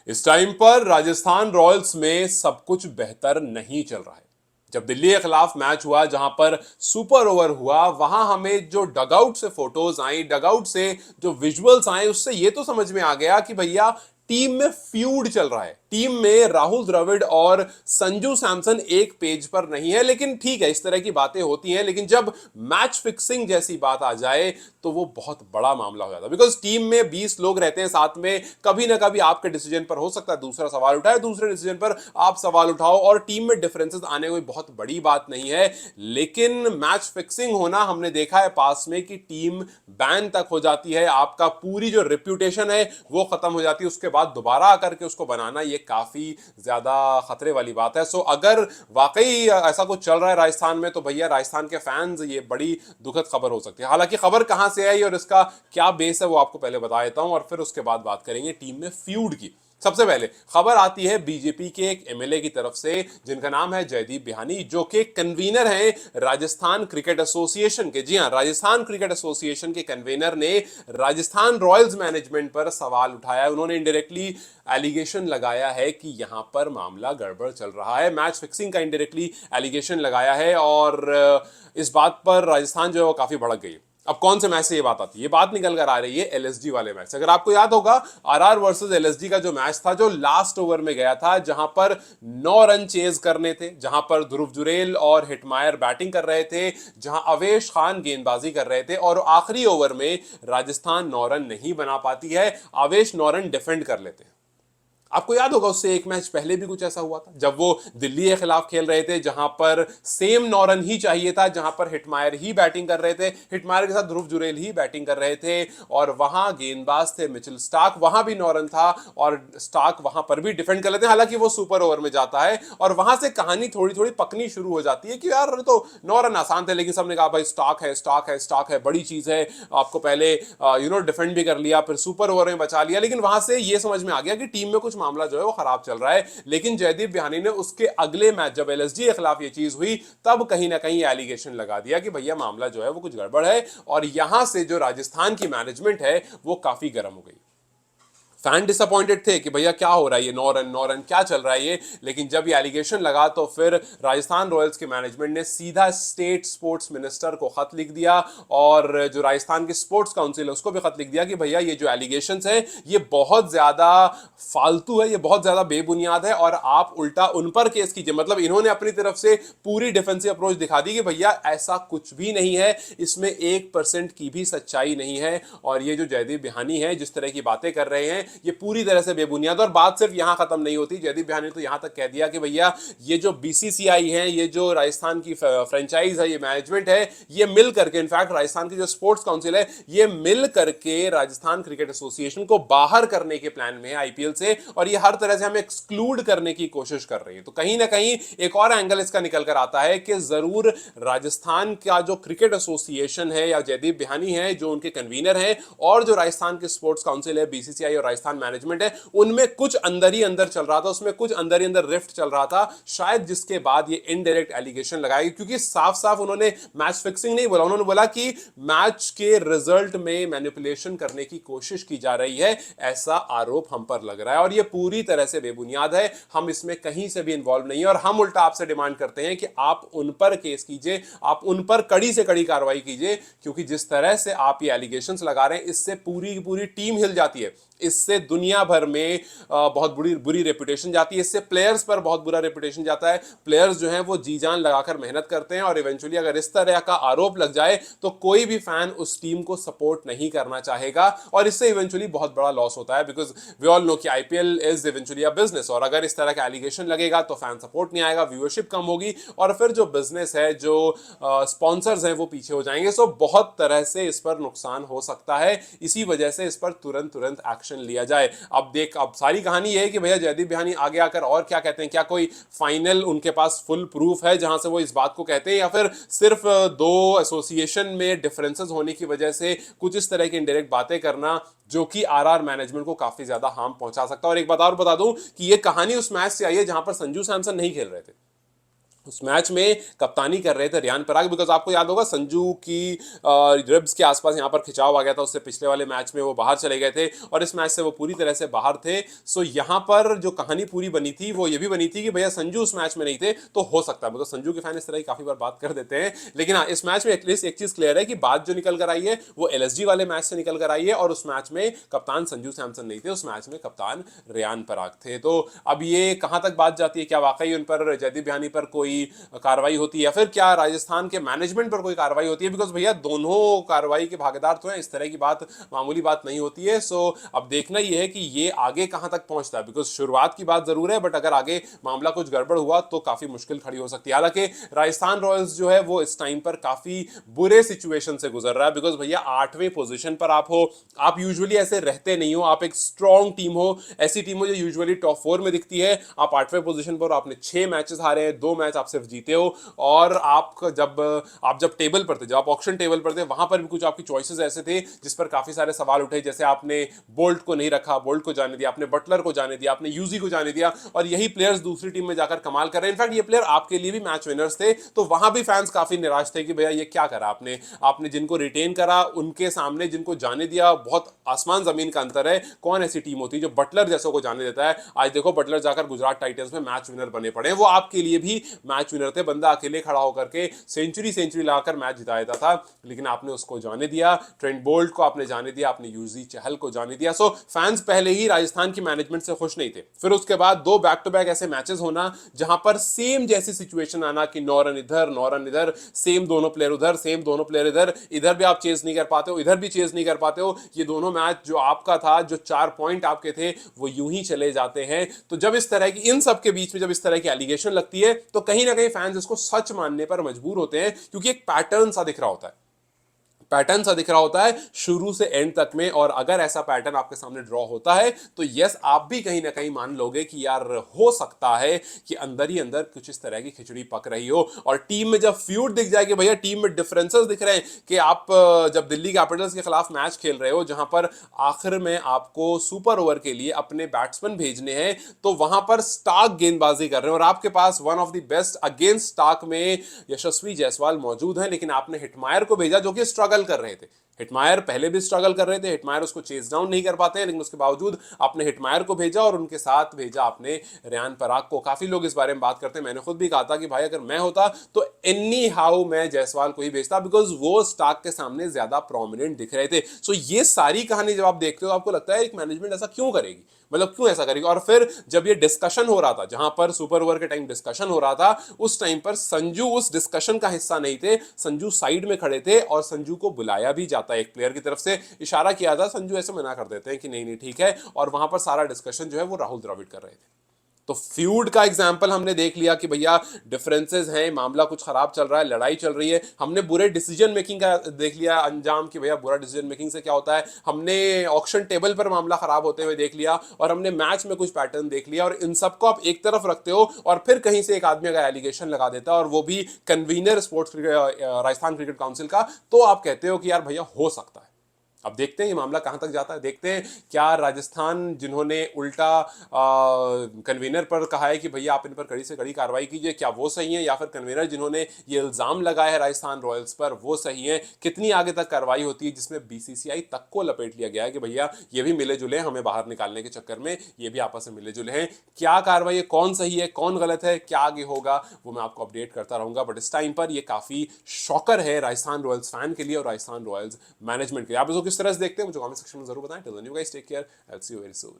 इस टाइम पर राजस्थान रॉयल्स में सब कुछ बेहतर नहीं चल रहा है। जब दिल्ली के खिलाफ मैच हुआ जहां पर सुपर ओवर हुआ, वहां हमें जो डगआउट से फोटोज आई, डगआउट से जो विजुअल्स आए, उससे यह तो समझ में आ गया कि भैया टीम में फ्यूड चल रहा है। टीम में राहुल द्रविड़ और संजू सैमसन एक पेज पर नहीं है। लेकिन ठीक है, इस तरह की बातें होती हैं, लेकिन जब मैच फिक्सिंग जैसी बात आ जाए तो वो बहुत बड़ा मामला हो जाता है। बिकॉज टीम में 20 लोग रहते हैं साथ में, कभी ना कभी आपके डिसीजन पर हो सकता है दूसरा सवाल उठाए, दूसरे डिसीजन पर आप सवाल उठाओ, और टीम में डिफरेंसेस आने कोई बहुत बड़ी बात नहीं है। लेकिन मैच फिक्सिंग होना हमने देखा है पास में कि टीम बैन तक हो जाती है, आपका पूरी जो रिप्यूटेशन है वो खत्म हो जाती है, उसके बाद दोबारा आकर के उसको बनाना ये काफी ज्यादा खतरे वाली बात है। सो अगर वाकई ऐसा कुछ चल रहा है राजस्थान में, तो भैया राजस्थान के फैंस, ये बड़ी दुखद खबर हो सकती है। हालांकि खबर कहां से आई और इसका क्या बेस है वो आपको पहले बता देता हूं, और फिर उसके बाद बात करेंगे टीम में फ्यूड की। सबसे पहले खबर आती है बीजेपी के एक एमएलए की तरफ से, जिनका नाम है जयदीप बिहानी, जो कि कन्वीनर हैं राजस्थान क्रिकेट एसोसिएशन के। जी हां, राजस्थान क्रिकेट एसोसिएशन के कन्वीनर ने राजस्थान रॉयल्स मैनेजमेंट पर सवाल उठाया। उन्होंने इनडायरेक्टली एलिगेशन लगाया है कि यहां पर मामला गड़बड़ चल रहा है, मैच फिक्सिंग का इनडायरेक्टली एलिगेशन लगाया है, और इस बात पर राजस्थान जो है वो काफी भड़क गई। अब कौन से मैच से ये बात आती है? ये बात निकल कर आ रही है एलएसजी वाले मैच। अगर आपको याद होगा, आरआर वर्सेस एलएसजी का जो मैच था, जो लास्ट ओवर में गया था, जहां पर 9 रन चेज करने थे, जहां पर ध्रुव जुरेल और हिटमायर बैटिंग कर रहे थे, जहां अवेश खान गेंदबाजी कर रहे थे, और आखिरी ओवर में राजस्थान 9 रन नहीं बना पाती है, अवेश 9 रन डिफेंड कर लेते हैं। आपको याद होगा उससे एक मैच पहले भी कुछ ऐसा हुआ था, जब वो दिल्ली के खिलाफ खेल रहे थे, जहां पर सेम 9 रन ही चाहिए था, जहां पर हिटमायर ही बैटिंग कर रहे थे, हिटमायर के साथ ध्रुव जुरेल ही बैटिंग कर रहे थे, और वहां गेंदबाज थे मिचेल स्टार्क, वहां भी 9 रन था और स्टार्क वहां पर भी डिफेंड कर लेते हैं। हालांकि वो सुपर ओवर में जाता है, और वहां से कहानी थोड़ी थोड़ी पकनी शुरू हो जाती है कि यार तो 9 रन आसान थे, लेकिन सबने कहा भाई स्टार्क है, स्टार्क है, स्टार्क है, बड़ी चीज है, आपको पहले डिफेंड भी कर लिया, फिर सुपर ओवर में बचा लिया। लेकिन वहां से ये समझ में आ गया कि टीम में कुछ मामला जो है वो खराब चल रहा है। लेकिन जयदीप बिहानी ने उसके अगले मैच, जब एलएसजी के खिलाफ ये चीज हुई, तब कहीं ना कहीं एलिगेशन लगा दिया कि भैया मामला जो है वो कुछ गड़बड़ है, और यहां से जो राजस्थान की मैनेजमेंट है वो काफी गर्म हो गई। फैन डिसअपॉइंटेड थे कि भैया क्या हो रहा है, ये 9 रन 9 रन क्या चल रहा है ये। लेकिन जब ये एलिगेशन लगा तो फिर राजस्थान रॉयल्स के मैनेजमेंट ने सीधा स्टेट स्पोर्ट्स मिनिस्टर को खत लिख दिया, और जो राजस्थान की स्पोर्ट्स काउंसिल है उसको भी खत लिख दिया कि भैया ये जो एलिगेशंस है ये बहुत ज्यादा फालतू है, ये बहुत ज्यादा बेबुनियाद है, और आप उल्टा उन पर केस कीजिए। मतलब इन्होंने अपनी तरफ से पूरी डिफेंसिव अप्रोच दिखा दी कि भैया ऐसा कुछ भी नहीं है, इसमें 1% की भी सच्चाई नहीं है, और ये जो जयदीप बिहानी है जिस तरह की बातें कर रहे हैं ये पूरी तरह से बेबुनियाद। और बात सिर्फ यहां खत्म नहीं होती, जयदीप बिहानी ने तो यहां तक कह दिया कि भैया ये जो बीसीसीआई है, ये जो राजस्थान की फ्रेंचाइज है, ये मैनेजमेंट है, ये मिल करके, इनफैक्ट राजस्थान की जो स्पोर्ट्स काउंसिल है, ये मिल करके राजस्थान क्रिकेट एसोसिएशन को बाहर करने के प्लान में है आईपीएल से, और ये हर तरह से हमें एक्सक्लूड करने की कोशिश कर रही है। तो कहीं ना कहीं एक और एंगल इसका निकल कर आता है कि जरूर राजस्थान का जो क्रिकेट एसोसिएशन है, या जयदीप बिहानी है जो उनके कन्वीनर हैं, और जो राजस्थान की स्पोर्ट्स काउंसिल है, बीसीसीआई और राजस्थान मैनेजमेंट है, उनमें कुछ अंदर ही अंदर चल रहा था, उसमें कुछ अंदर ही अंदर रिफ्ट चल रहा था, शायद जिसके बाद ये इनडायरेक्ट एलिगेशन लगाए। क्योंकि साफ साफ उन्होंने मैच फिक्सिंग नहीं बोला, उन्होंने बोला कि मैच के रिजल्ट में मैनिपुलेशन करने की कोशिश की जा रही है, ऐसा आरोप हम पर लग रहा है, और ये पूरी तरह से बेबुनियाद है, हम इसमें कहीं से भी इन्वॉल्व नहीं है, और हम उल्टा आपसे डिमांड करते हैं कि आप उन पर केस कीजिए, आप उन पर कड़ी से कड़ी कार्रवाई कीजिए। क्योंकि जिस तरह से आप ये एलिगेशंस लगा रहे हैं, इससे पूरी की पूरी टीम हिल जाती है, इससे दुनिया भर में बहुत बुरी बुरी रेपुटेशन जाती है, इससे प्लेयर्स पर बहुत बुरा रेपुटेशन जाता है। प्लेयर्स जो हैं वो जी जान लगाकर मेहनत करते हैं, और इवेंचुअली अगर इस तरह का आरोप लग जाए तो कोई भी फैन उस टीम को सपोर्ट नहीं करना चाहेगा, और इससे इवेंचुअली बहुत बड़ा लॉस होता है। बिकॉज वी ऑल नो कि IPL is eventually a business, और अगर इस तरह का एलिगेशन लगेगा तो फैन सपोर्ट नहीं आएगा, व्यूअरशिप कम होगी, और फिर जो बिजनेस है, जो स्पॉन्सर्स हैं वो पीछे हो जाएंगे। सो बहुत तरह से इस पर नुकसान हो सकता है, इसी वजह से इस पर तुरंत तुरंत एक्शन लिया जाए। अब सारी कहानी यह है कि भैया जयदीप बिहानी आगे आकर और क्या कहते हैं, क्या कोई फाइनल उनके पास फुल प्रूफ है जहां से वो इस बात को कहते हैं, या फिर सिर्फ दो एसोसिएशन में डिफरेंसेस होने की वजह से कुछ इस तरह की इनडायरेक्ट बातें करना, जो कि आरआर मैनेजमेंट को काफी ज्यादा हार्म पहुंचा सकता है। और एक बात और बता दूं कि यह कहानी उस मैच से आई है जहां पर संजू सैमसन नहीं खेल रहे थे। उस मैच में कप्तानी कर रहे थे रियान पराग, बिकॉज आपको याद होगा संजू की रिब्स के आसपास यहाँ पर खिंचाव आ गया था, उससे पिछले वाले मैच में वो बाहर चले गए थे और इस मैच से वो पूरी तरह से बाहर थे। सो यहाँ पर जो कहानी पूरी बनी थी वो ये भी बनी थी कि भैया संजू उस मैच में नहीं थे तो हो सकता है, बिकॉज संजू के फैन इस तरह की काफी बार बात कर देते हैं। लेकिन हाँ, इस मैच में एटलीस्ट एक चीज क्लियर है कि बात जो निकल कर आई है वो एलएसजी वाले मैच से निकल कर आई है, और उस मैच में कप्तान संजू सैमसन नहीं थे, उस मैच में कप्तान रियान पराग थे। तो अब ये कहां तक बात जाती है, क्या वाकई उन पर जयदीप बिहानी पर कोई कार्रवाई होती है या फिर क्या राजस्थान के मैनेजमेंट पर कोई कार्रवाई होती है, बिकॉज भैया दोनों कार्रवाई के भागीदार तो हैं, इस तरह की बात मामूली बात नहीं होती है। सो अब देखना यह है कि ये आगे कहां तक पहुंचता है, बिकॉज शुरुआत की बात जरूर है बट अगर आगे मामला कुछ गड़बड़ हुआ तो काफी मुश्किल खड़ी हो सकती है। हालांकि राजस्थान रॉयल्स जो है वो इस टाइम पर काफी बुरे सिचुएशन से गुजर रहा है, बिकॉज भैया 8वें पोजीशन पर आप हो, आप यूजुअली ऐसे रहते नहीं हो, आप एक स्ट्रॉन्ग टीम हो, ऐसी टीम हो जो यूजुअली टॉप 4 में दिखती है, आप 8वें पोजीशन पर, आपने 6 मैचेस हारे हैं, 2 मैच आप सिर्फ जीते हो, और आप जब टेबल पर थे, जब आप ऑक्शन टेबल पर थे, वहां पर भी कुछ आपकी चॉइसेस ऐसे थे जिस पर काफी सारे सवाल उठे, जैसे आपने बोल्ट को नहीं रखा, बोल्ट को जाने दिया, आपने बटलर को जाने दिया, आपने यूजी को जाने दिया, और यही प्लेयर्स दूसरी टीम में जाकर कमाल कर रहे हैं। इनफैक्ट ये प्लेयर आपके लिए भी मैच विनर्स थे, तो वहां भी फैंस काफी निराश थे कि भैया ये क्या करा आपने, आपने जिनको रिटेन करा उनके सामने जिनको जाने दिया, बहुत आसमान जमीन का अंतर है। कौन ऐसी टीम होती है जो बटलर जैसों को जाने देता है? आज देखो बटलर जाकर गुजरात टाइटंस में मैच विनर बने पड़े हैं, वो आपके लिए भी मैच विनर थे, बंदा अकेले खड़ा होकर के सेंचुरी लगाकर मैच जिता देता था, लेकिन आपने उसको जाने दिया, ट्रेंट बोल्ट को आपने जाने दिया, आपने यूजी चहल को जाने दिया। सो फैंस पहले ही राजस्थान की मैनेजमेंट से खुश नहीं थे, फिर उसके बाद 2 बैक टू बैक ऐसे मैचेस होना जहां पर सेम जैसी सिचुएशन आना कि 9 रन इधर 9 रन इधर, सेम दोनों प्लेयर उधर सेम दोनों प्लेयर इधर, इधर भी आप चेज नहीं कर पाते हो, इधर भी चेज नहीं कर पाते हो, ये दोनों मैच जो आपका था, जो 4 पॉइंट आपके थे वो यूं ही चले जाते हैं। तो जब इस तरह की इन सब के बीच में जब इस तरह की एलिगेशन लगती है तो कहीं ना कहीं फैंस इसको सच मानने पर मजबूर होते हैं, क्योंकि एक पैटर्न सा दिख रहा होता है, पैटर्न सा दिख रहा होता है शुरू से एंड तक में, और अगर ऐसा पैटर्न आपके सामने ड्रॉ होता है तो यस आप भी कहीं ना कहीं मान लोगे कि यार हो सकता है कि अंदर ही अंदर कुछ इस तरह की खिचड़ी पक रही हो। और टीम में जब फ्यूड दिख जाए कि भैया टीम में डिफरेंसेस दिख रहे हैं, कि आप जब दिल्ली कैपिटल्स के खिलाफ मैच खेल रहे हो जहां पर आखिर में आपको सुपर ओवर के लिए अपने बैट्समैन भेजने हैं, तो वहां पर स्टार्क गेंदबाजी कर रहे हैं और आपके पास one of the best against Starc में यशस्वी जायसवाल मौजूद है, लेकिन आपने हिटमायर को भेजा जो कि स्ट्रगल कर रहे थे। हिटमायर पहले भी स्ट्रगल कर रहे थे, हिटमायर उसको चेज डाउन नहीं कर पाते हैं, लेकिन उसके बावजूद आपने हिटमायर को भेजा और उनके साथ भेजा आपने रियान पराग को। काफी लोग इस बारे में बात करते हैं, मैंने खुद भी कहा था कि भाई अगर मैं होता तो एनी हाउ मैं जायसवाल को ही भेजता, बिकॉज वो स्टार्क के सामने ज्यादा प्रोमिनेंट दिख रहे थे। सो ये सारी कहानी जब आप देखते हो आपको लगता है एक मैनेजमेंट ऐसा क्यों करेगी, मतलब क्यों ऐसा करेगी। और फिर जब ये डिस्कशन हो रहा था, जहां पर सुपर ओवर के टाइम डिस्कशन हो रहा था, उस टाइम पर संजू उस डिस्कशन का हिस्सा नहीं थे, संजू साइड में खड़े थे और संजू को बुलाया भी जाता है, एक प्लेयर की तरफ से इशारा किया था, संजू ऐसे मना कर देते हैं कि नहीं नहीं ठीक है, और वहां पर सारा डिस्कशन जो है वो राहुल द्रविड़ कर रहे थे। तो फ्यूड का एग्जाम्पल हमने देख लिया कि भैया डिफरेंसेस हैं, मामला कुछ खराब चल रहा है, लड़ाई चल रही है। हमने बुरे डिसीजन मेकिंग का देख लिया अंजाम कि भैया बुरा डिसीजन मेकिंग से क्या होता है। हमने ऑक्शन टेबल पर मामला खराब होते हुए देख लिया, और हमने मैच में कुछ पैटर्न देख लिया, और इन सबको आप एक तरफ रखते हो और फिर कहीं से एक आदमी अगर एलिगेशन लगा देता है और वो भी convener sports Rajasthan cricket council का, तो आप कहते हो कि यार भैया हो सकता है। अब देखते हैं ये मामला कहां तक जाता है, देखते हैं क्या राजस्थान जिन्होंने उल्टा कन्वीनर पर कहा है कि भैया आप इन पर कड़ी से कड़ी कार्रवाई कीजिए, क्या वो सही है, या फिर कन्वीनर जिन्होंने ये इल्जाम लगाया है राजस्थान रॉयल्स पर वो सही है। कितनी आगे तक कार्रवाई होती है जिसमें बीसीसीआई तक को लपेट लिया गया है कि भैया ये भी मिले जुले हैं, हमें बाहर निकालने के चक्कर में ये भी आपस में मिले जुले हैं। क्या कार्रवाई है, कौन सही है कौन गलत है, क्या आगे होगा वो मैं आपको अपडेट करता रहूंगा, बट इस टाइम पर ये काफी शॉकर है राजस्थान रॉयल्स फैन के लिए और राजस्थान रॉयल्स मैनेजमेंट के लिए। आप इसको किस तरह से देखते हैं मुझे कमेंट सेक्शन में जरूर बताएं। Till then you guys take care, I will see you very soon.